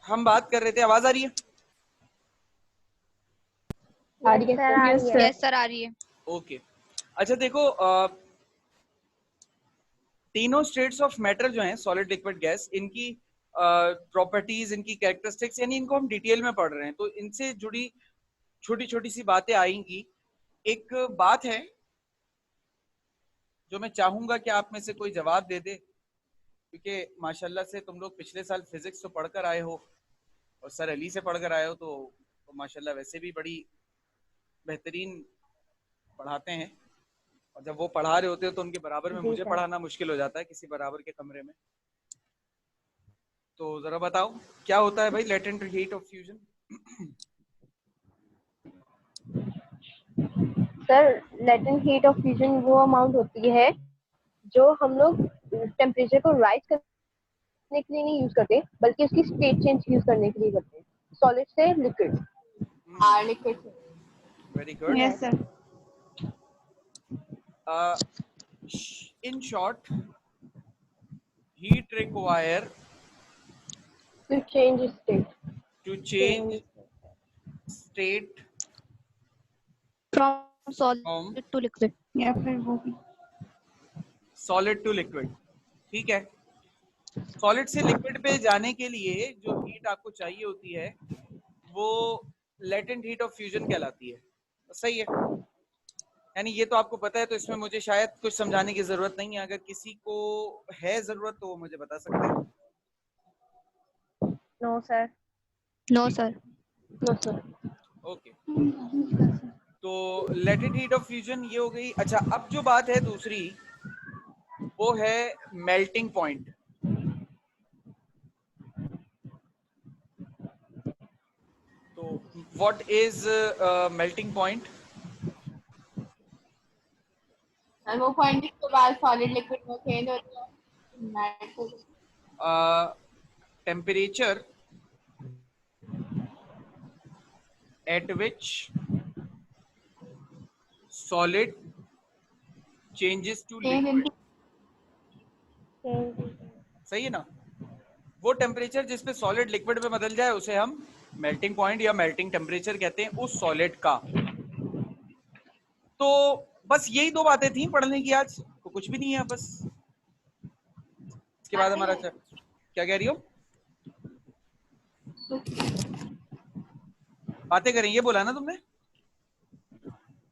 हम बात कर रहे थे, आवाज आ रही है? आ रही है सर। यस सर आ रही है। ओके। अच्छा देखो, तीनों स्टेट्स ऑफ मैटर जो हैं, सॉलिड लिक्विड गैस, इनकी प्रॉपर्टीज, इनकी कैरेक्टरिस्टिक्स, यानी इनको हम डिटेल में पढ़ रहे हैं, तो इनसे जुड़ी छोटी छोटी सी बातें आएंगी। एक बात है जो मैं चाहूंगा कि आप में से कोई जवाब दे दे, क्योंकि माशाल्लाह से तुम लोग पिछले साल फिजिक्स तो पढ़कर आए हो और सर अली से पढ़कर आए हो, तो माशाल्लाह वैसे भी बड़ी बेहतरीन पढ़ाते हैं, और जब वो पढ़ा रहे होते हैं तो उनके बराबर में मुझे पढ़ाना मुश्किल हो जाता है किसी बराबर के कमरे में। तो जरा बताओ क्या होता है भाई latent heat of fusion? Sir latent heat of fusion वो अमाउंट होती है जो हम लोग टेम्परेचर को राइज करने के लिए नहीं यूज करते, बल्कि उसकी स्टेट चेंज यूज करने के लिए करते हैं, सॉलिड से लिक्विड। लिक्विड से। Very good. Yes sir. In short, heat require to change state. to change state from from solid to liquid या फिर वो भी solid to liquid। ठीक है, सॉलिड से लिक्विड पे जाने के लिए जो हीट आपको चाहिए होती है वो लेटेंट हीट ऑफ फ्यूजन कहलाती है। सही है, यानी ये तो आपको पता है, तो इसमें मुझे शायद कुछ समझाने की जरूरत नहीं है। अगर किसी को है जरूरत तो वो मुझे बता सकते हैं। No sir. No sir. No sir. Okay, तो लेटेंट हीट ऑफ फ्यूजन ये हो गई। अच्छा, अब जो बात है दूसरी वो है मेल्टिंग पॉइंट। तो व्हाट इज मेल्टिंग पॉइंट? वो पॉइंट के बाद सॉलिड लिक्विड में चेंज होता है। Temperature at which solid changes to liquid। सही है ना? वो टेम्परेचर जिस पे सॉलिड लिक्विड में बदल जाए उसे हम मेल्टिंग पॉइंट या मेल्टिंग टेम्परेचर कहते हैं उस सॉलिड का। तो बस यही दो बातें थी पढ़ने की आज, तो कुछ भी नहीं है बस। इसके बाद हमारा क्या कह रही हो? बातें करें ये बोला ना तुमने?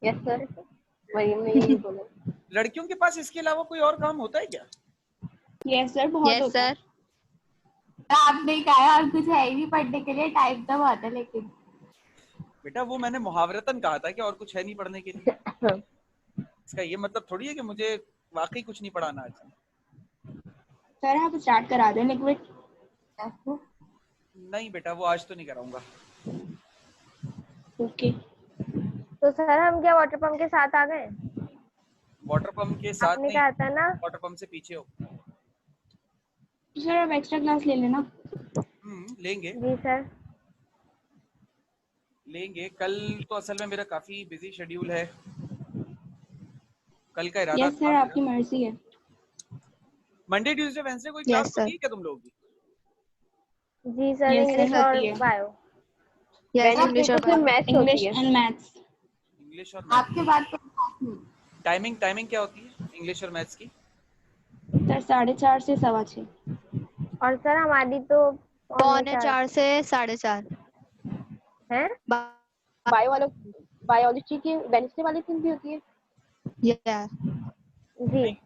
यस सर, वही हमने यही बोला। लड़कियों के पास इसके अलावा कोई और काम होता है क्या? यस सर, बहुत होता है। आपने कहा और कुछ है ही नहीं पढ़ने के लिए, टाइम तो बहुत है। लेकिन बेटा वो मैंने मुहावरतन कहा था कि और कुछ है नहीं पढ़ने के लिए। इसका ये मतलब थोड़ी है कि मुझे वाकई कुछ नहीं पढ़ाना आज। सर आप स्टार्ट करा दें लिक्विड। नहीं बेटा वो आज तो नहीं कराऊंगा। ओके। तो सर हम क्या वाटर पंप के साथ आ गए? वाटर पंप के साथ आपने नहीं, कहा था ना वाटर पंप से पीछे हो। सर आप एक्स्ट्रा क्लास ले लेना। लेंगे जी सर। लेंगे। कल तो असल में मेरा काफी बिजी शेड्यूल है, कल का इरादा यस सर, आपकी मर्जी है। मंडे ट्यूसडे वेडनेसडे कोई क्लास होती है क्या तुम लोगों की? जी सर, इंग्लिश और bio. English and maths. English और आपके बात तो टाइमिंग क्या होती है इंग्लिश और मैथ्स की? सर 4:30 से 6:15। और सर हमारी तो 3:45 से 4:30 है। बायो वालों बायोलॉजी की वेडनेसडे वाली दिन भी होती है। जी।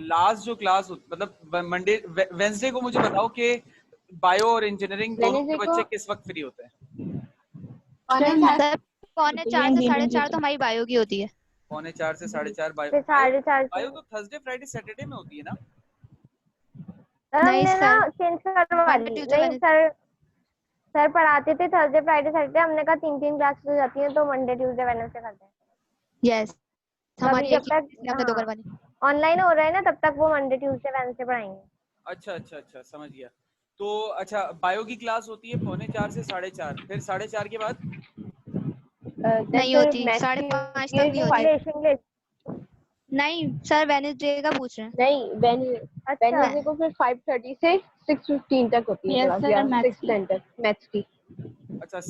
लास्ट जो क्लास मतलब मंडे वेडनेसडे को मुझे बताओ कि बायो और इंजीनियरिंग दोनों के बच्चे किस वक्त फ्री होते हैं? 4:45 से 4:30 तो हमारी बायो की होती है। 4:45 से 4:30 बायो तो थर्सडे फ्राइडे सैटरडे में होती है ना? हमने ना चेंज करवा दी। नहीं सर पढ़ाते थे थर्सडे फ्राइडे सैटरडे, हमने कहा 3 क्लासेस हो जाती हैं तो मंडे ट्यूसडे वेडनेसडे करते हैं। यस, हमारी जब तक ऑनलाइन हो रहा है ना तब तक वो मंडे ट्यूसडे वेडनेसडे पढ़ाएंगे। अच्छा समझ गया। तो अच्छा बायो की क्लास होती है 4:45 से 4:30, फिर 4:30 के बाद नहीं होती, 5:30 तक नहीं होती। नहीं सर वेडनेसडे का पूछ रहे हैं। नहीं, वेडनेसडे को फिर 5:30 से 6:15 तक होती है Yes, क्लास, sir, या maths की। 6:10 तक मैथ्स की। अच्छा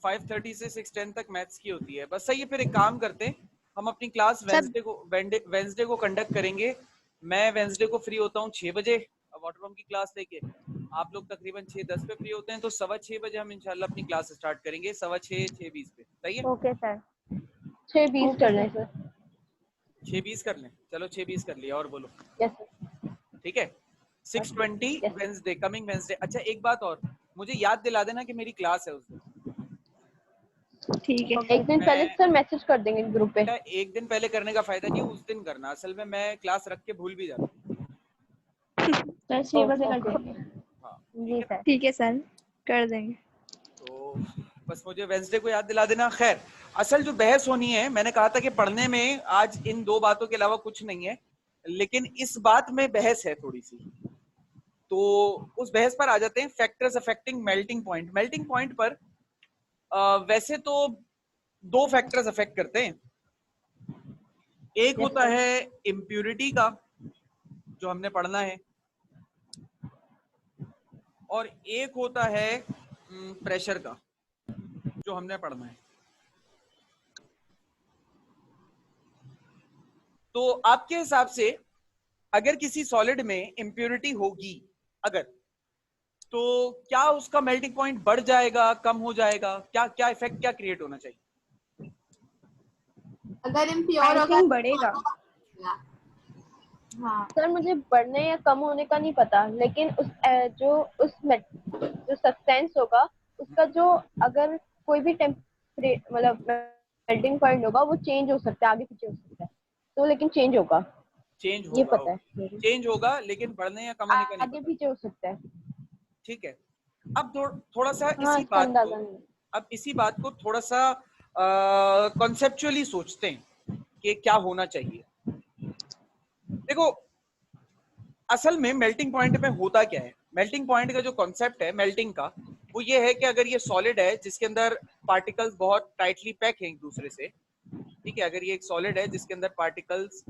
5:30 से 6:10 तक मैथ्स की होती है, बस सही है। फिर एक काम करते हैं, हम अपनी क्लास सर वेंसडे को कंडक्ट करेंगे। मैं वेंसडे को फ्री होता हूँ 6 बजे वाटररूम की क्लास लेके। आप लोग तकरीबन 6:10 पे फ्री होते हैं, तो 6:15 बजे हम इंशाल्लाह अपनी क्लास स्टार्ट करेंगे, 6:15 6:20 पे। सही है? ओके सर, 6:20 कर लें सर। 6:20 कर लें, चलो 6:20 कर लिया। और बोलो। Yes sir. ठीक है, 6:20 Yes. Wednesday, coming Wednesday. अच्छा एक बात और, मुझे याद दिला देना कि मेरी क्लास है उस दिन। ठीक है। एक दिन पहले मैं सर मैसेज कर देंगे ग्रुप पे। बेटा एक दिन पहले करने का फायदा नहीं है, उस दिन करना। असल में मैं क्लास रख के भूल भी जाता हूँ। सर 6 बजे कर ओके। देंगे। हाँ जी ठीक है। सर। ठीक है सर, कर देंगे। तो बस मुझे वेंसडे को याद दिला देना। खैर, असल जो बहस होनी है, मैंने कहा था कि पढ़ने में आज इन दो बातों के अलावा कुछ नहीं है, लेकिन इस बात में बहस है थोड़ी सी। तो उस बहस पर आ जाते हैं, factors affecting melting point. Melting point पर वैसे तो दो फैक्टर्स अफेक्ट करते हैं। एक Yes, होता sir. है इम्प्यूरिटी का, जो हमने पढ़ना है, और एक होता है प्रेशर का, जो हमने पढ़ना है। तो आपके हिसाब से अगर किसी सॉलिड में इम्प्यूरिटी होगी, अगर, तो क्या उसका मेल्टिंग पॉइंट बढ़ जाएगा, कम हो जाएगा, क्या क्या इफेक्ट, क्या क्रिएट होना चाहिए? अगर इम्प्योर I होगा think तो बढ़ेगा। हाँ सर मुझे बढ़ने या कम होने का नहीं पता, लेकिन जो सब्सटेंस होगा उसका जो, अगर कोई भी मतलब मेल्टिंग पॉइंट होगा वो चेंज हो सकता है, आगे पीछे हो सकता है, तो लेकिन चेंज होगा, चेंज ये होगा, पता है मुझे। चेंज होगा, लेकिन बढ़ने या कम होने का नहीं आगे पता। पीछे हो सकता है। ठीक है। अब थोड़ा सा हाँ, इसी इसका बात को, अंदाजा नहीं है। अब इसी बात को थोड़ा सा कॉन्सेप्चुअली सोचते हैं कि क्या होना चाहिए। देखो, असल में मेल्टिंग पॉइंट में होता क्या है? मेल्टिंग पॉइंट का जो कॉन्सेप्ट है मेल्टिंग का, वो ये है कि अगर ये सॉलिड है जिसके अंदर पार्टिकल्स बहुत टाइटली पैक हैं एक दूसरे से, ठीक है, अगर ये एक सॉलिड है जिसके अंदर पार्टिकल्स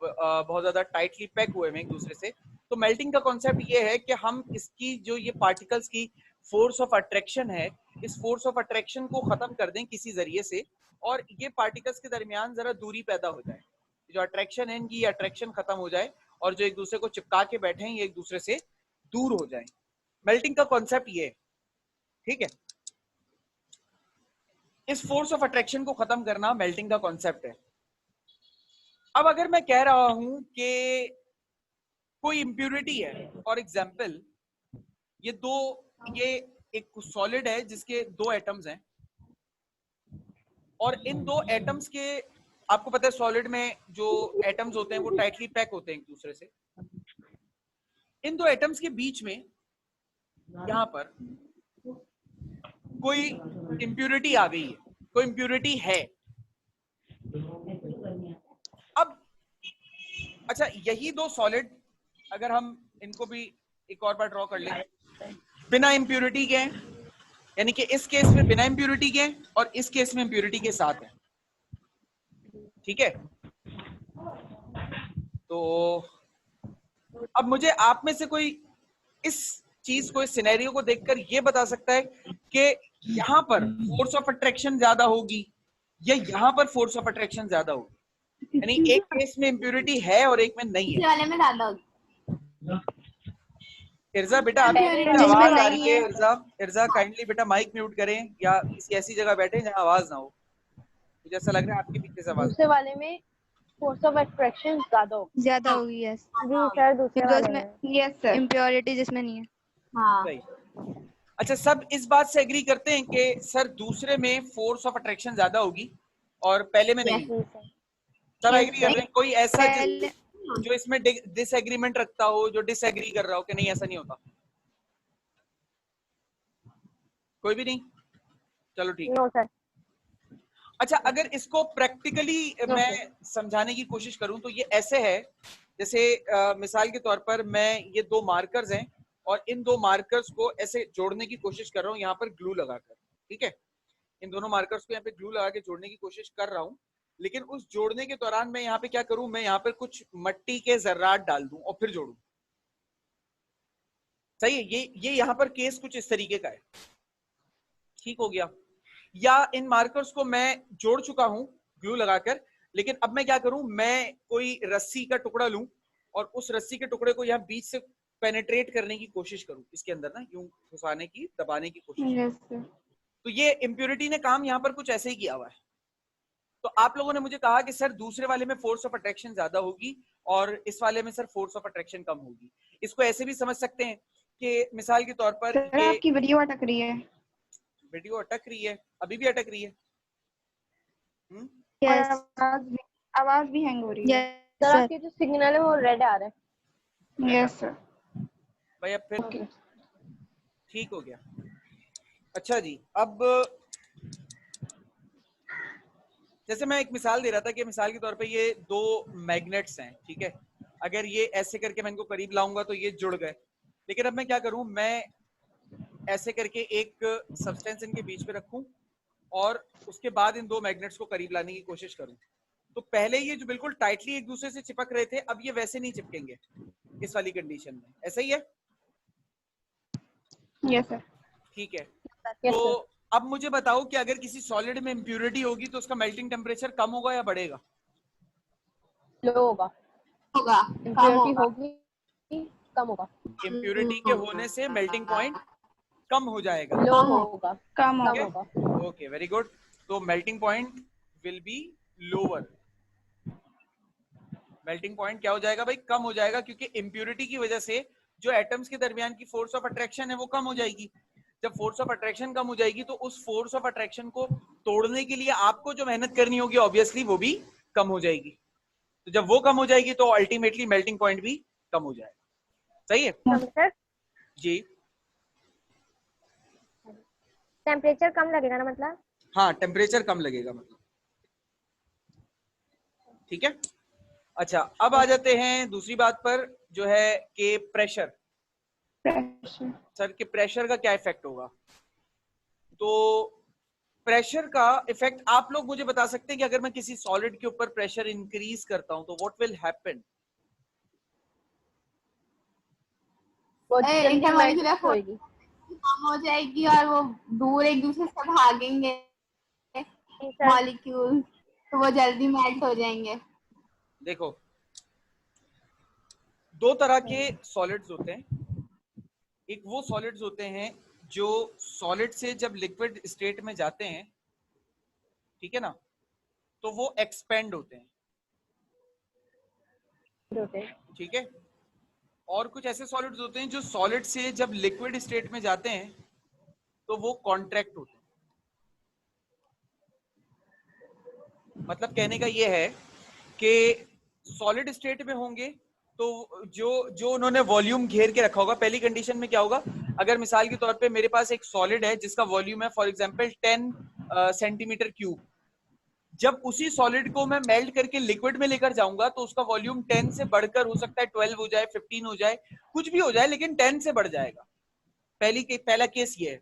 बहुत ज्यादा टाइटली पैक हुए हैं एक दूसरे से, तो मेल्टिंग का कॉन्सेप्ट ये है कि हम इसकी जो ये पार्टिकल्स की फोर्स ऑफ अट्रैक्शन है, इस फोर्स ऑफ अट्रैक्शन को खत्म कर दें किसी जरिए से, और ये पार्टिकल्स के दरमियान जरा दूरी पैदा हो जाए, जो अट्रैक्शन है इनकी अट्रैक्शन खत्म हो जाए, और जो एक दूसरे को चिपका के बैठे हैं ये एक दूसरे से दूर हो जाए। मेल्टिंग का कॉन्सेप्ट ये है, ठीक है। इस फोर्स ऑफ अट्रैक्शन को खत्म करना मेल्टिंग का कॉन्सेप्ट है। अब अगर मैं कह रहा हूं कि कोई इंप्यूरिटी है, फॉर एग्जाम्पल ये एक सॉलिड है जिसके दो एटम्स हैं, और इन दो एटम्स के, आपको पता है सॉलिड में जो एटम्स होते हैं वो टाइटली पैक होते हैं एक दूसरे से। इन दो एटम्स के बीच में यहां पर कोई इंप्यूरिटी आ गई है, कोई इंप्यूरिटी है। अब अच्छा, यही दो सॉलिड अगर हम इनको भी एक और बार ड्रॉ कर लें, बिना इंप्यूरिटी के, यानी कि इस केस में बिना इंप्यूरिटी के और इस केस में इंप्यूरिटी के साथ है, ठीक है। तो अब मुझे आप में से कोई इस चीज को, इस सिनेरियो को देखकर ये बता सकता है कि यहां पर फोर्स ऑफ अट्रैक्शन ज्यादा होगी या यहां पर फोर्स ऑफ अट्रैक्शन ज्यादा होगी? यानी एक केस में इंप्यूरिटी है और एक में नहीं इसी है। वाले में ज्यादा होगी। इर्जा बेटा, आपकी Impurity जिसमें आवाज आ नहीं रही है। है। इर्जा काइंडली बेटा माइक म्यूट करें या किसी ऐसी जगह बैठे जहां आवाज ना हो। मुझे ऐसा लग रहा है आपके पीछे से आवाज। दूसरे वाले में फोर्स ऑफ अट्रैक्शन ज्यादा होगी। ज्यादा होगी, यस, जी सर, दूसरे क्योंकि वाले उसमें में। Yes, sir. इम्प्योरिटी जिसमें नहीं है। हाँ सही। अच्छा, सब इस बात से एग्री करते हैं कि सर दूसरे में फोर्स ऑफ अट्रैक्शन ज्यादा होगी और पहले में नहीं? जी सर। सब Yes, एग्री कर sir. रहे हैं? कोई ऐसा पहले जो इसमें डिसएग्रीमेंट रखता हो, जो डिसएग्री कर रहा हो कि नहीं ऐसा नहीं होता? कोई भी नहीं? चलो ठीक है। No sir. अच्छा, अगर इसको प्रैक्टिकली No, मैं sir. समझाने की कोशिश करूं तो ये ऐसे है, जैसे मिसाल के तौर पर मैं, ये दो मार्कर्स हैं और इन दो मार्कर्स को ऐसे जोड़ने की कोशिश कर रहा हूं यहाँ पर ग्लू लगाकर, ठीक है। इन दोनों मार्कर्स को यहाँ पे ग्लू लगा के जोड़ने की कोशिश कर रहा हूं, लेकिन उस जोड़ने के दौरान मैं यहाँ पे क्या करूं, मैं यहाँ पर कुछ मिट्टी के जर्रात डाल दूं और फिर जोड़ूं। सही है, ये यहाँ पर केस कुछ इस तरीके का है। ठीक हो गया। या इन मार्कर्स को मैं जोड़ चुका हूं ग्लू लगाकर, लेकिन अब मैं क्या करूं, मैं कोई रस्सी का टुकड़ा लूं और उस रस्सी के टुकड़े को यहाँ बीच से पेनिट्रेट करने की कोशिश करूं, इसके अंदर ना यूं घुसाने की, दबाने की कोशिश यस सर। तो ये इम्प्योरिटी ने काम यहाँ पर कुछ ऐसे ही किया हुआ है। तो आप लोगों ने मुझे कहा कि सर दूसरे वाले में फोर्स ऑफ अट्रैक्शन ज्यादा होगी और इस वाले में सर फोर्स ऑफ अट्रैक्शन कम होगी। इसको ऐसे भी समझ सकते हैं कि मिसाल के तौर पर सर ये आपकी वीडियो अटक रही है। वीडियो अटक रही है, अभी भी अटक रही है। और यस आवाज भी हैंग हो रही है। Yes sir sir. आपके जो सिग्नल है वो रेड आ रहा है। Yes sir. भाई अब फिर ओके ठीक हो गया। अच्छा जी, अब जैसे मैं एक मिसाल दे रहा था कि मिसाल के तौर पे ये दो मैग्नेट्स हैं, ठीक है। अगर ये ऐसे करके मैं इनको करीब लाऊंगा तो ये जुड़ गए, लेकिन अब मैं क्या करूं, मैं ऐसे करके एक सब्सटेंस इनके बीच में रखूं और उसके बाद इन दो मैग्नेट्स को करीब लाने की कोशिश करूं। तो पहले ये जो बिल्कुल टाइटली एक दूसरे से चिपक रहे थे, अब ये वैसे नहीं चिपकेंगे इस वाली कंडीशन में। ऐसा ही है? Yes sir. ठीक है। यस तो सर। अब मुझे बताओ कि अगर किसी सॉलिड में इम्प्योरिटी होगी तो उसका मेल्टिंग टेम्परेचर कम होगा या बढ़ेगा? लो होगा। होगा, कम इम्प्योरिटी होगा। होगी, कम होगा। इम्प्योरिटी के होने से मेल्टिंग पॉइंट कम हो जाएगा। लो होगा, कम कम होगा। होगा। Okay, very good. तो melting point will be lower. Melting point क्या हो जाएगा भाई? कम हो जाएगा, क्योंकि इम्प्योरिटी की वजह से जो एटम्स के दरमियान की फोर्स ऑफ अट्रैक्शन है वो कम हो जाएगी। जब फोर्स ऑफ अट्रैक्शन कम हो जाएगी तो उस फोर्स ऑफ अट्रैक्शन को तोड़ने के लिए आपको जो मेहनत करनी होगी ऑब्वियसली वो भी कम हो जाएगी। तो जब वो कम हो जाएगी तो अल्टीमेटली मेल्टिंग पॉइंट भी कम हो जाएगा। सही है सर जी? टेम्परेचर कम लगेगा ना, मतलब? हाँ, टेम्परेचर कम लगेगा मतलब। ठीक है। अच्छा, अब आ जाते हैं दूसरी बात पर, जो है कि प्रेशर। प्रेशर। सर के प्रेशर का क्या इफेक्ट होगा? तो प्रेशर का इफेक्ट आप लोग मुझे बता सकते हैं कि अगर मैं किसी सॉलिड के ऊपर प्रेशर इंक्रीज करता हूं तो व्हाट विल हैपन? वो जल्दी इंटरमॉलिक्यूलर मेल्ट होएगी। कम हो जाएगी और वो दूर एक दूसरे से भागेंगे सर मॉलिक्यूल, तो वो जल्दी मेल्ट हो जाएंगे। देखो, दो तरह के सॉलिड्स होते हैं। एक वो सॉलिड्स होते हैं जो सॉलिड से जब लिक्विड स्टेट में जाते हैं, ठीक है ना, तो वो एक्सपेंड होते हैं। ठीक है। और कुछ ऐसे सॉलिड्स होते हैं जो सॉलिड से जब लिक्विड स्टेट में जाते हैं तो वो कॉन्ट्रैक्ट होते हैं। मतलब कहने का ये है कि सॉलिड स्टेट में होंगे तो जो जो उन्होंने वॉल्यूम घेर के रखा होगा, पहली कंडीशन में क्या होगा, अगर मिसाल के तौर पे मेरे पास एक सॉलिड है जिसका वॉल्यूम है फॉर एग्जांपल 10 सेंटीमीटर क्यूब, जब उसी सॉलिड को मैं मेल्ट करके लिक्विड में लेकर जाऊंगा तो उसका वॉल्यूम 10 से बढ़कर हो सकता है 12 हो जाए, 15 हो जाए, कुछ भी हो जाए, लेकिन 10 से बढ़ जाएगा। पहला केस ये है।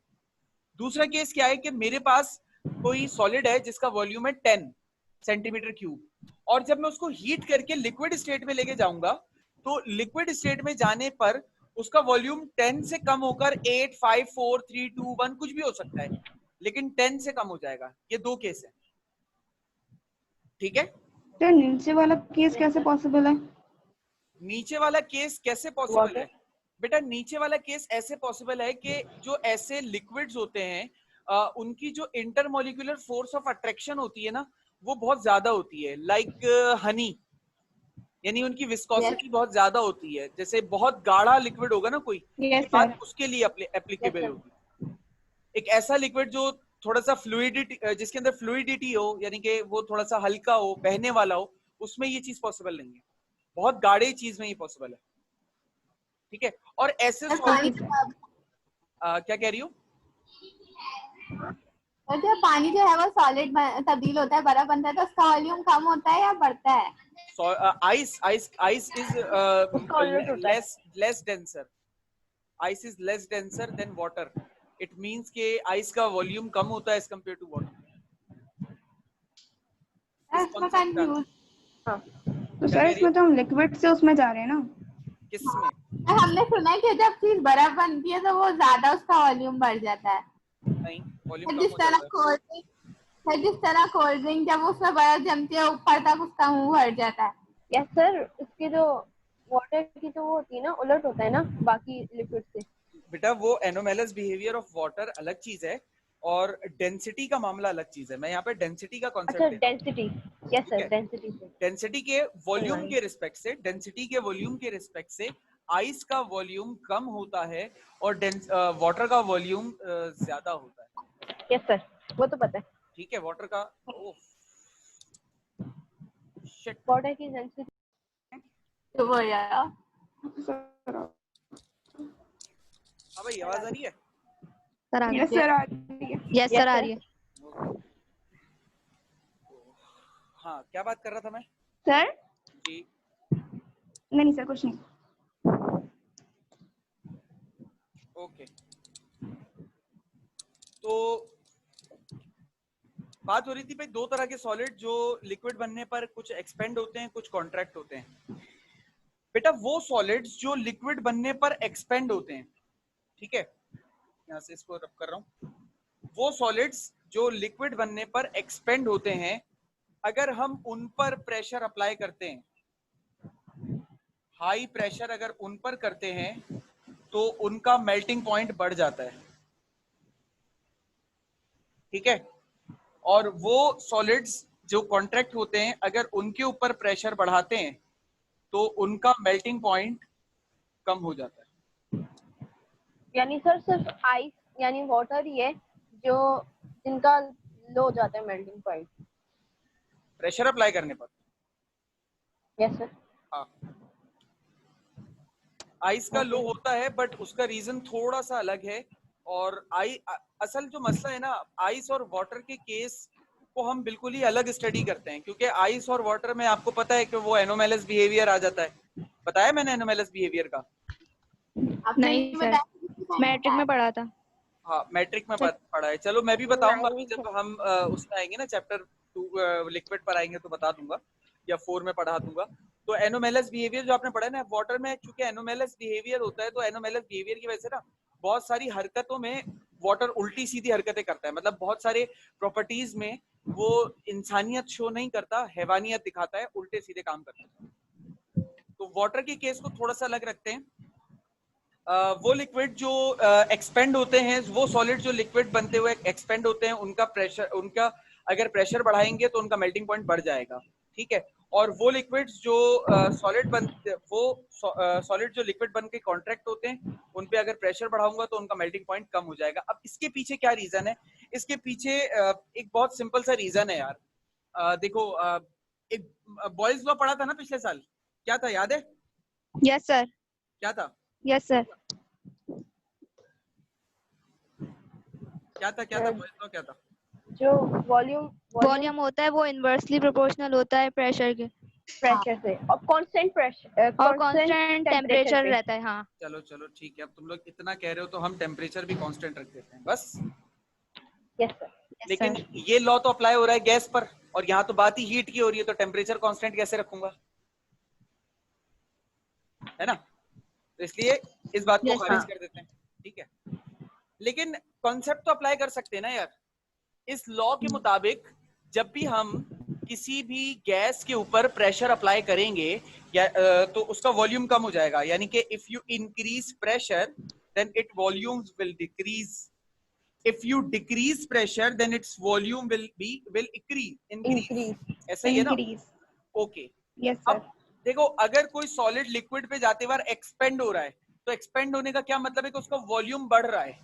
दूसरा केस क्या है कि मेरे पास कोई सॉलिड है जिसका वॉल्यूम है 10 सेंटीमीटर क्यूब, और जब मैं उसको हीट करके लिक्विड स्टेट में लेके जाऊंगा तो लिक्विड स्टेट में जाने पर उसका वॉल्यूम 10 से कम होकर 8, 5, 4, 3, 2, 1 कुछ भी हो सकता है, लेकिन 10 से कम हो जाएगा। ये दो केस है। ठीक है। तो नीचे वाला केस कैसे पॉसिबल है? नीचे वाला केस कैसे पॉसिबल है बेटा? नीचे वाला केस ऐसे पॉसिबल है कि जो ऐसे लिक्विड्स होते हैं उनकी जो इंटरमोलिकुलर फोर्स ऑफ अट्रैक्शन होती है ना, वो बहुत ज्यादा होती है। लाइक हनी, यानी उनकी विस्कोसिटी बहुत ज्यादा होती है। जैसे बहुत गाढ़ा लिक्विड होगा ना कोई, यस ये बात सर। उसके लिए एप्लीकेबल होगी। एक ऐसा लिक्विड जो थोड़ा सा फ्लूइडिटी, जिसके अंदर फ्लूइडिटी हो, यानी कि वो थोड़ा सा हल्का हो, बहने वाला हो, उसमें ये चीज पॉसिबल नहीं है। बहुत गाढ़े चीज में ये पॉसिबल है। ठीक है। और ऐसे पानी क्या कह रही हो? जो पानी जो है वो सॉलिड तब्दील होता है, बर्फ बनता है, तो उसका वॉल्यूम कम होता है या बढ़ता है? Ice is less denser. Ice is less denser than water. It means कि आइस का वॉल्यूम कम होता है as compared to water. इसमें कंफ्यूज। हाँ तो सर इसमें तो हम लिक्विड से उसमें जा रहे हैं ना। किसमें? हमने सुना है कि जब चीज बर्फ बनती है तो वो ज्यादा उसका वॉल्यूम बढ़ जाता है। नहीं, वॉल्यूम कम जिस हो तरह जाता है। कोल्ड ड्रिंक, जिस तरह कोल्ड ड्रिंक जब उसमें बर्फ जमती है ऊपर तक उसका मुंह भर जाता है। यस सर, इसकी जो वाटर की जो वो होती है ना, उलट होता है ना बाकी लिक्विड से। बेटा वो एनोमेलस बिहेवियर ऑफ वाटर अलग चीज है और डेंसिटी का मामला अलग चीज है। मैं यहाँ पे डेंसिटी का कॉन्सेप्ट अच्छा दे रहा हूँ। डेंसिटी, यस ठीक सर है। डेंसिटी से। डेंसिटी के वॉल्यूम Fine. के रिस्पेक्ट से, डेंसिटी के वॉल्यूम के रिस्पेक्ट से आइस का वॉल्यूम कम होता है और वाटर का वॉल्यूम ज्यादा होता है। यस सर, वो तो पता है। ठीक है, वाटर का शिट। वाटर की डेंसिटी तो वो यार हाँ भाई, आवाज आ रही है? सर आ यस गया। सर आ रही है। यस Yes, सर आ sir. रही है। हाँ, क्या बात कर रहा था मैं? सर जी, नहीं सर कुछ नहीं। ओके। तो बात हो रही थी भाई, दो तरह के सॉलिड जो लिक्विड बनने पर कुछ एक्सपेंड होते हैं, कुछ कॉन्ट्रैक्ट होते हैं। बेटा वो सॉलिड्स जो लिक्विड बनने पर एक्सपेंड होते हैं, ठीक है, यहाँ से इसको रब कर रहा हूँ, वो सॉलिड्स जो लिक्विड बनने पर एक्सपेंड होते हैं, अगर हम उन पर प्रेशर अप्लाई करते हैं, हाई प्रेशर अगर उन पर करते हैं तो उनका मेल्टिंग पॉइंट बढ़ जाता है। ठीक है। और वो सॉलिड्स जो कॉन्ट्रैक्ट होते हैं, अगर उनके ऊपर प्रेशर बढ़ाते हैं तो उनका मेल्टिंग पॉइंट कम हो जाता है। यानी सर सिर्फ आइस यानी वाटर ही है जो जिनका लो हो जाता है मेल्टिंग पॉइंट। प्रेशर अप्लाई करने पर। Yes sir. हाँ, आइस का लो होता है बट उसका रीजन थोड़ा सा अलग है। और असल जो मसला है ना, आइस और वाटर के केस को हम बिल्कुल ही अलग स्टडी करते हैं, क्योंकि आइस और वाटर में आपको पता है कि वो एनोमेलस बिहेवियर आ जाता है। बताया मैंने एनोमेलस बिहेवियर का? नहीं सर, मैट्रिक में पढ़ा था। हाँ, मैट्रिक में पढ़ा है। चलो मैं भी बताऊंगा अभी जब हम उसमें आएंगे ना, चैप्टर 2 लिक्विड पर आएंगे तो बता दूंगा, या 4 में पढ़ा दूंगा। तो एनोमेलस बिहेवियर जो आपने पढ़ा है ना, वाटर में चूंकि एनोमेलस बिहेवियर होता है तो एनोमेलस बिहेवियर की वजह से ना बहुत सारी हरकतों में वाटर उल्टी सीधी हरकतें करता है। मतलब बहुत सारे प्रॉपर्टीज में वो इंसानियत शो नहीं करता, हैवानियत दिखाता है, उल्टे सीधे काम करता है। तो वाटर के केस को थोड़ा सा अलग रखते हैं। वो लिक्विड जो एक्सपेंड होते हैं, वो सॉलिड जो लिक्विड बनते हुए एक्सपेंड होते हैं, उनका प्रेशर, उनका अगर प्रेशर बढ़ाएंगे तो उनका मेल्टिंग पॉइंट बढ़ जाएगा। ठीक है। और वो लिक्विड्स जो सॉलिड जो लिक्विड बन के कॉन्ट्रैक्ट होते हैं, उन पे अगर प्रेशर बढ़ाऊंगा तो उनका मेल्टिंग पॉइंट कम हो जाएगा। अब इसके पीछे क्या रीजन है? इसके पीछे एक बहुत सिंपल सा रीजन है यार। देखो, एक बॉयज लॉ पढ़ा था ना पिछले साल, क्या था याद है? Yes sir. क्या था? Yes sir. क्या था बॉयज लॉ क्या था? जो वॉल्यूम होता है वो इनवर्सली प्रोपोर्शनल होता है प्रेशर के, प्रेशर से, और कांस्टेंट प्रेशर और कांस्टेंट टेम्परेचर रहता है। हाँ चलो ठीक है, अब तुम लोग इतना कह रहे हो तो हम टेम्परेचर भी कांस्टेंट रख देते हैं बस। Yes sir. लेकिन ये लॉ तो अप्लाई हो रहा है गैस पर, और यहाँ तो बात ही हीट की हो रही है, तो टेम्परेचर कांस्टेंट कैसे रखूंगा? है ना? तो इसलिए इस बात को खारिज कर देते हैं। ठीक है, लेकिन कॉन्सेप्ट तो अप्लाई कर सकते हैं ना यार। इस लॉ के मुताबिक जब भी हम किसी भी गैस के ऊपर प्रेशर अप्लाई करेंगे या तो उसका वॉल्यूम कम हो जाएगा। यानी कि if you increase pressure then it volumes will decrease, if you decrease pressure then its volume will increase. ऐसा ही है ना? ओके। Yes sir. अब देखो, अगर कोई सॉलिड लिक्विड पे जाते बार एक्सपेंड हो रहा है तो एक्सपेंड होने का क्या मतलब है कि उसका वॉल्यूम बढ़ रहा है।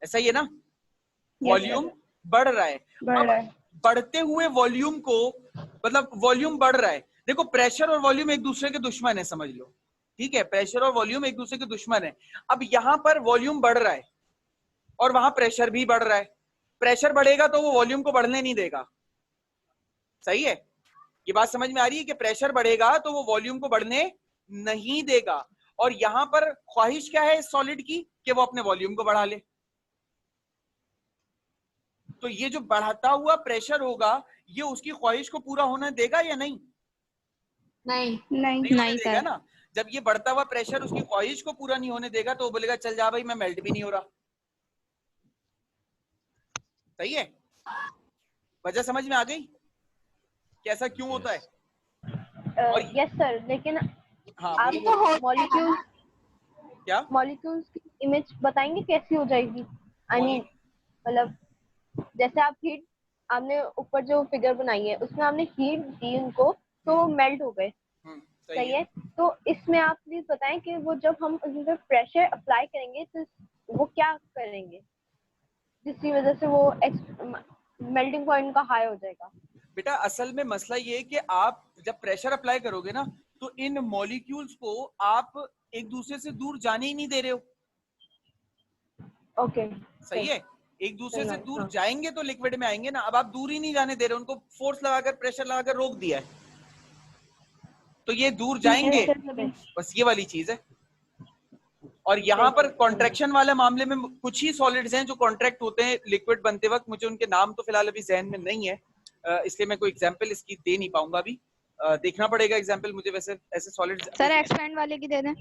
ऐसा ही है ना? वॉल्यूम बढ़ रहा है। अब बढ़ते हुए वॉल्यूम को, मतलब वॉल्यूम बढ़ रहा है। देखो, प्रेशर और वॉल्यूम एक दूसरे के दुश्मन है, समझ लो। ठीक है, प्रेशर और वॉल्यूम एक दूसरे के दुश्मन है। अब यहां पर वॉल्यूम बढ़ रहा है और वहां प्रेशर भी बढ़ रहा है। प्रेशर बढ़ेगा तो वो वॉल्यूम को बढ़ने नहीं देगा। सही है? ये बात समझ में आ रही है कि प्रेशर बढ़ेगा तो वो वॉल्यूम को बढ़ने नहीं देगा। और यहां पर ख्वाहिश क्या है इस सॉलिड की कि वो अपने वॉल्यूम को बढ़ा ले। तो ये जो बढ़ाता हुआ प्रेशर होगा ये उसकी ख्वाहिश को पूरा होने देगा या नहीं? नहीं नहीं नहीं होने नहीं देगा सर। ना। जब ये बढ़ता हुआ प्रेशर उसकी ख्वाहिश को पूरा नहीं होने देगा तो वो बोलेगा चल जा भाई, मैं मेल्ट भी नहीं हो रहा। सही है? वजह समझ में आ गई कैसा क्यों होता है? और यस सर, लेकिन हाँ आप बोलिए। तो हो मॉलिक्यूल क्या मॉलिक्यूल्स की इमेज बताएंगे कैसी हो जाएगी? आई मीन मतलब जैसे आप हीट, आपने ऊपर जो फिगर बनाई है उसमें आपने हीट दी उनको तो वो मेल्ट हो गए, सही है। तो इसमें आप प्लीज बताएं कि वो जब हम उन पर प्रेशर अप्लाई करेंगे तो वो क्या करेंगे जिसकी वजह से वो मेल्टिंग पॉइंट का हाई हो जाएगा? बेटा असल में मसला ये है कि आप जब प्रेशर अप्लाई करोगे ना तो इन मॉलिक्यूल्स को आप एक दूसरे से दूर जाने ही नहीं दे रहे हो। ओके, सही है? एक दूसरे सही से बात, दूर हाँ। जाएंगे तो लिक्विड में आएंगे ना। अब आप दूर ही नहीं जाने दे रहे, उनको फोर्स लगाकर प्रेशर लगाकर रोक दिया है तो ये दूर जाएंगे। बस ये वाली चीज है। और यहाँ पर कॉन्ट्रैक्शन वाले मामले में कुछ ही सॉलिड्स हैं जो कॉन्ट्रैक्ट होते हैं लिक्विड बनते वक्त। मुझे उनके नाम तो फिलहाल अभी जहन में नहीं है, इसलिए मैं कोई एग्जांपल इसकी दे नहीं पाऊंगा अभी। देखना पड़ेगा एग्जांपल मुझे। वैसे ऐसे सॉलिड्स सर एक्सपेंड वाले की दे दें।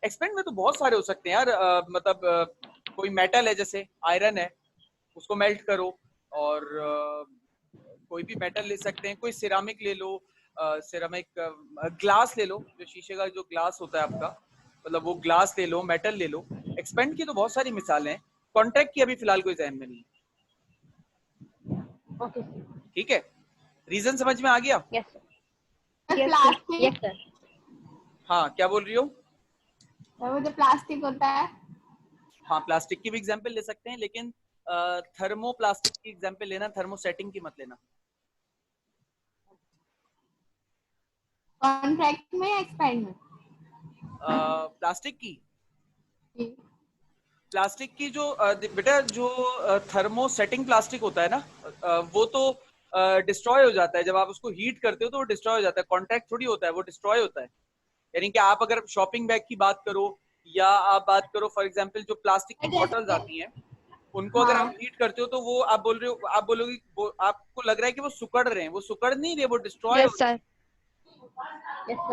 एक्सपेंड में तो बहुत सारे हो सकते हैं यार। मतलब कोई मेटल है जैसे आयरन है, उसको मेल्ट करो। और कोई भी मेटल ले सकते हैं, कोई सिरामिक ले लो, सिरामिक ग्लास ले लो, जो शीशे का जो ग्लास होता है आपका, मतलब वो ग्लास ले लो, मेटल ले लो। एक्सपेंड की तो बहुत सारी मिसालें हैं, कॉन्ट्रैक्ट की अभी फिलहाल कोई जहन में नहीं। ओके, ठीक है, रीजन समझ में आ गया? Yes sir, plastic, yes sir. हाँ क्या बोल रही हो? वो जो प्लास्टिक होता है, हाँ प्लास्टिक की भी एग्जाम्पल ले सकते हैं, लेकिन थर्मोप्लास्टिक की एग्जाम्पल लेना, थर्मोसेटिंग की मत लेना। कॉन्ट्रैक्ट में या एक्सपेंड में? प्लास्टिक की जो बेटा जो थर्मोसेटिंग प्लास्टिक होता है ना, वो तो डिस्ट्रॉय हो जाता है जब आप उसको हीट करते हो, तो वो डिस्ट्रॉय हो जाता है। कॉन्ट्रैक्ट थोड़ी होता है, वो डिस्ट्रॉय होता है। यानी कि आप अगर शॉपिंग बैग की बात करो या आप बात करो फॉर एग्जांपल जो प्लास्टिक की बॉटल्स आती हैं, उनको अगर आप हीट करते हो तो वो आप बोल रहे हो, आप बोलोगे आपको लग रहा है कि वो सुकड़ रहे हैं, वो सुकड़ नहीं रहे, वो डिस्ट्रॉय यस सर।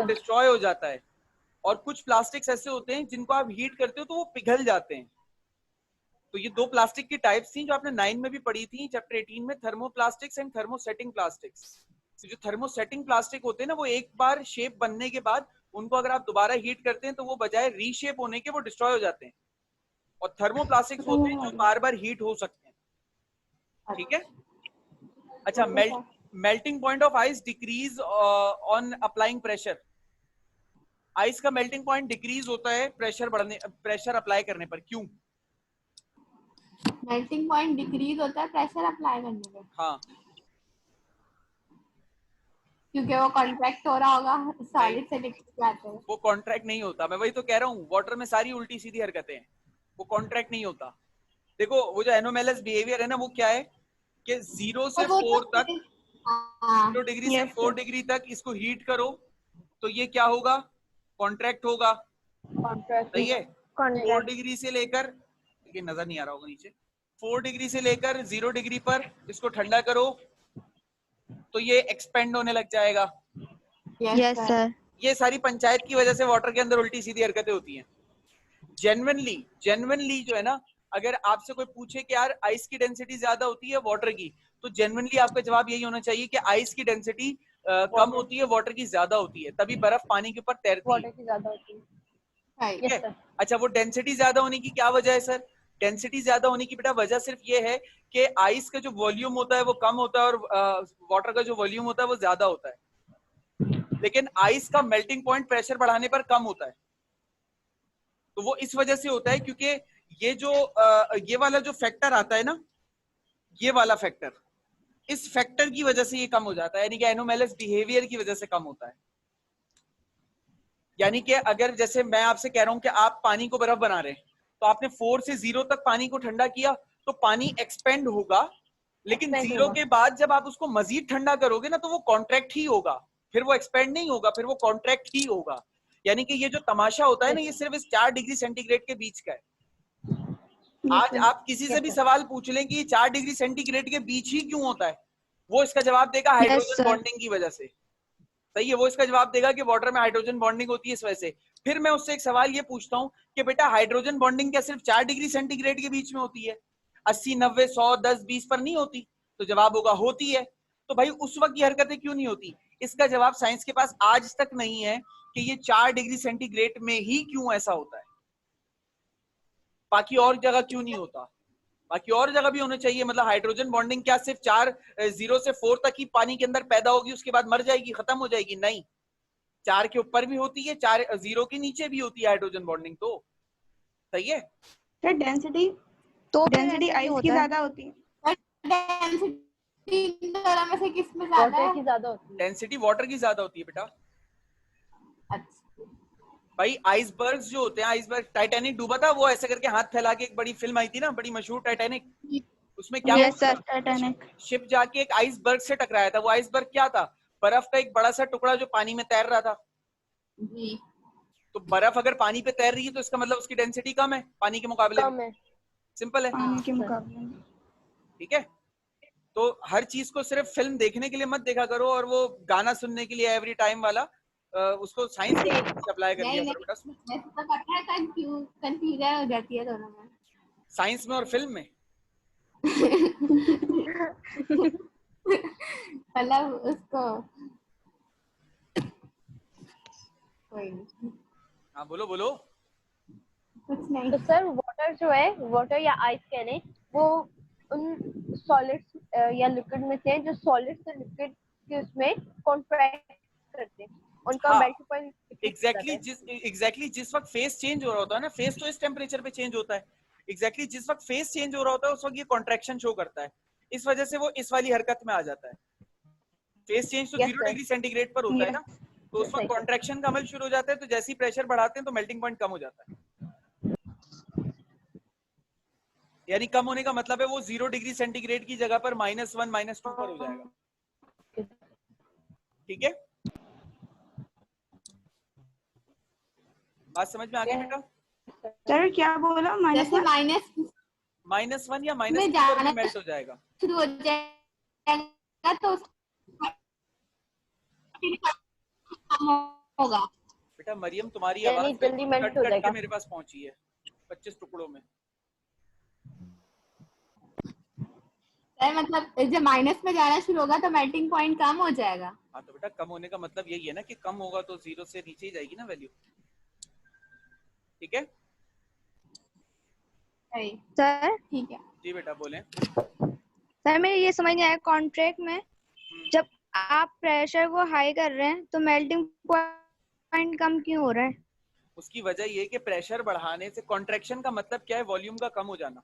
डिस्ट्रॉय हो जाता है। और कुछ प्लास्टिक्स ऐसे होते हैं जिनको आप हीट करते हो तो वो पिघल जाते हैं। तो ये दो प्लास्टिक की टाइप्स थी जो आपने 9 में भी पढ़ी थी, चैप्टर 18 में, थर्मोप्लास्टिक्स एंड थर्मोसेटिंग प्लास्टिक्स। तो जो थर्मोसेटिंग प्लास्टिक होते हैं ना, वो एक बार शेप बनने के बाद उनको अगर आप दोबारा हीट करते हैं तो वो बजाय रीशेप होने के वो डिस्ट्रॉय हो जाते हैं। और थर्मोप्लास्टिक्स होते हैं जो बार बार हीट हो सकते हैं। ठीक है? अच्छा, melting point of ice decrease on applying pressure. Ice का मेल्टिंग पॉइंट डिक्रीज होता है प्रेशर अप्लाई करने पर। क्यों? मेल्टिंग पॉइंट डिक्रीज होता है प्रेशर अप्लाई करने पे? हाँ, क्योंकि वो कॉन्ट्रैक्ट हो रहा होगा, सॉलिड से लिक्विड जाते हैं। वो कॉन्ट्रैक्ट नहीं होता। मैं वही तो कह रहा हूँ, वाटर में सारी उल्टी सीधी हरकतें हैं, वो कॉन्ट्रैक्ट नहीं होता। देखो वो जो एनोमेलस बिहेवियर है ना, वो क्या है कि 0 से 4 तक, 0 डिग्री से 4 डिग्री तक इसको हीट करो तो ये क्या होगा? कॉन्ट्रैक्ट होगा। सही है? 4 डिग्री से लेकर, ये नजर नहीं आ रहा होगा नीचे, 4 डिग्री से लेकर 0 डिग्री पर इसको ठंडा करो तो ये एक्सपेंड होने लग जाएगा। Yes sir. ये सारी पंचायत की वजह से वाटर के अंदर उल्टी सीधी हरकतें होती हैं। जेन्युइनली जो है ना, अगर आपसे कोई पूछे कि यार आइस की डेंसिटी ज्यादा होती है वाटर की, तो जेन्युइनली आपका जवाब यही होना चाहिए कि आइस की डेंसिटी कम होती है, वाटर की ज्यादा होती है, तभी बर्फ पानी के ऊपर तैरती है। वाटर की ज्यादा होती है। ठीक है? अच्छा, वो डेंसिटी ज्यादा होने की क्या वजह है सर? डेंसिटी ज्यादा होने की बेटा वजह सिर्फ ये है कि आइस का जो वॉल्यूम होता है वो कम होता है और वाटर का जो वॉल्यूम होता है वो ज्यादा होता है, लेकिन आइस का मेल्टिंग पॉइंट प्रेशर बढ़ाने पर कम होता है। तो वो इस वजह से होता है क्योंकि ये जो ये वाला जो फैक्टर आता है ना, ये वाला फैक्टर, इस फैक्टर की वजह से ये कम हो जाता है, यानी कि एनोमेलस बिहेवियर की वजह से कम होता है। यानी कि अगर जैसे मैं आपसे कह रहा हूं कि आप पानी को बर्फ बना रहे हैं, तो आपने 4 से 0 तक पानी को ठंडा किया तो पानी एक्सपेंड होगा, लेकिन 0 के बाद जब आप उसको मजीद ठंडा करोगे ना तो वो कॉन्ट्रैक्ट ही होगा, फिर वो एक्सपेंड नहीं होगा, फिर वो कॉन्ट्रैक्ट ही होगा। यानी कि ये जो तमाशा होता है ना, ये सिर्फ इस 4 डिग्री सेंटीग्रेड के बीच का है। आज आप किसी से भी सवाल पूछ लें कि 4 डिग्री सेंटीग्रेड के बीच ही क्यों होता है, वो इसका जवाब देगा Yes, हाइड्रोजन sir. बॉन्डिंग की वजह से। सही है, वो इसका जवाब देगा कि वाटर में हाइड्रोजन बॉन्डिंग होती है इस वजह से। फिर मैं उससे एक सवाल ये पूछता हूँ कि बेटा हाइड्रोजन बॉन्डिंग क्या सिर्फ 4 डिग्री सेंटीग्रेड के बीच में होती है, 80, 90, 100, 10, 20 पर नहीं होती? तो जवाब होगा होती है। तो भाई उस वक्त ये हरकतें क्यों नहीं होती? इसका जवाब साइंस के पास आज तक नहीं है कि ये 4 डिग्री सेंटीग्रेड में ही क्यों ऐसा होता है, बाकी और जगह क्यों नहीं होता? बाकी और जगह भी होना चाहिए। मतलब हाइड्रोजन बॉन्डिंग क्या सिर्फ 4 0 से 4 तक ही पानी के अंदर पैदा होगी, उसके बाद मर जाएगी, खत्म हो जाएगी? नहीं, 4 के ऊपर भी होती है, 4 0 के नीचे भी होती है हाइड्रोजन बॉन्डिंग। तो सही है। सर डेंसिटी तो फिर डेंसिटी ऐसा आइस क्यों की होता है? ज्यादा होती है। डेंसिटी दोनों में से किस में ज्यादा वाटर है? की ज्यादा होती है। डेंसिटी वाटर की ज्यादा होती है बेटा। अच्छा, भाई आइसबर्ग्स जो होते हैं, आइसबर्ग, टाइटैनिक डूबा था, वो ऐसे करके हाथ फैला के एक बड़ी फिल्म आई थी ना, बड़ी मशहूर, टाइटैनिक। उसमें क्या Yes, हुआ sir. था? टाइटैनिक। शिप जाके एक आइसबर्ग से टकराया था। वो आइसबर्ग क्या था? बर्फ का एक बड़ा सा टुकड़ा जो पानी में तैर रहा था। जी। तो बर्फ अगर पानी पे तैर रही है तो इसका मतलब उसकी डेंसिटी कम है पानी के मुकाबले में। कम है। सिंपल है। पानी के हाँ, मुकाबले में। ठीक है, तो हर चीज को सिर्फ फिल्म देखने के लिए मत देखा करो, और वो गाना सुनने के लिए एवरी टाइम वाला उसको साइंस के अप्लाई कर लिया नहीं करो बेटा उसमें, वैसे तो पता है, कंफ्यूजन हो जाती है दोनों में। साइंस में और फिल्म में। मतलब उसको कोई नहीं, हाँ बोलो बोलो। कुछ नहीं। तो सर वाटर जो है, वाटर या आइस कह लें, वो उन सॉलिड्स या लिक्विड में से है जो सॉलिड से लिक्विड के उसमें कॉन्ट्रैक्ट करते हैं, उनका हाँ, मेल्टिंग पॉइंट एग्जैक्टली जिस वक्त फेस चेंज हो रहा होता है ना, फेस तो इस टेम्परेचर पे चेंज होता है, एग्जैक्टली जिस वक्त फेस चेंज हो रहा होता है उस वक्त ये कॉन्ट्रैक्शन शो करता है, इस वजह से वो इस वाली हरकत में आ जाता है। फेस चेंज तो Yes, 0 sir. डिग्री सेंटीग्रेड पर होता है ना, तो उस वक्त सही है। कॉन्ट्रैक्शन का अमल शुरू हो जाता है। तो जैसे ही प्रेशर बढ़ाते हैं तो मेल्टिंग पॉइंट कम हो जाता है। यानी कम होने का मतलब है वो 0 डिग्री सेंटीग्रेड की जगह पर -1 -2 पर हो जाएगा। ठीक है, बात समझ में आ गई बेटा? सर क्या बोला? जैसे माइनस माइनस -1 या में -2 पर जाना भी मेल्ट हो जाएगा। शुरू हो जाएगा तो कम होगा। बेटा मरियम तुम्हारी यानी आवाज जल्दी बिल्कुल मेल्ट कट हो कट के जाएगा। मेरे पास पहुंची है 25 टुकड़ों में। मतलब जब माइनस में जाना शुरू होगा तो मेल्टिंग पॉइंट कम हो जाएगा। हाँ तो बेटा कम होने का मतलब यही है ना कि कम होगा तो 0 से नीचे ही जाएगी ना वैल्यू। ठीक है सही, सर ठीक है। जी बेटा बोलें। सर मेरे ये समझ नहीं आया, कॉन्ट्रैक्ट में जब आप प्रेशर को हाई कर रहे हैं तो मेल्टिंग पॉइंट कम क्यों हो रहा है? उसकी वजह ये कि प्रेशर बढ़ाने से, कॉन्ट्रैक्शन का मतलब क्या है? वॉल्यूम का कम हो जाना।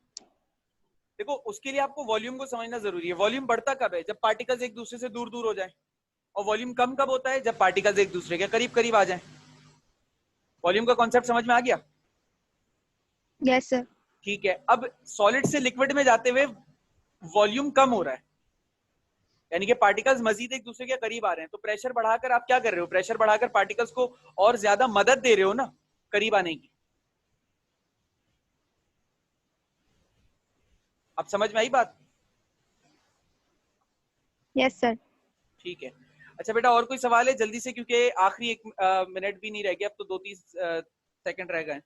देखो उसके लिए आपको वॉल्यूम को समझना जरूरी है। वॉल्यूम बढ़ता कब है? जब पार्टिकल्स एक दूसरे से दूर दूर हो जाए। और वॉल्यूम कम कब होता है? जब पार्टिकल्स एक दूसरे के करीब करीब आ जाए। वॉल्यूम का कॉन्सेप्ट समझ में आ गया? Yes sir. ठीक है, अब सॉलिड से लिक्विड में जाते हुए वॉल्यूम कम हो रहा है, यानी कि पार्टिकल्स मजीद एक दूसरे के करीब आ रहे हैं। तो प्रेशर बढ़ाकर आप क्या कर रहे हो? प्रेशर बढ़ाकर पार्टिकल्स को और ज्यादा मदद दे रहे हो ना करीब आने की। अब समझ में आई बात? Yes sir. ठीक है, अच्छा बेटा और कोई सवाल है जल्दी से, क्योंकि आखिरी 1 मिनट भी नहीं रह गया, अब तो 2-3 सेकंड रह गए।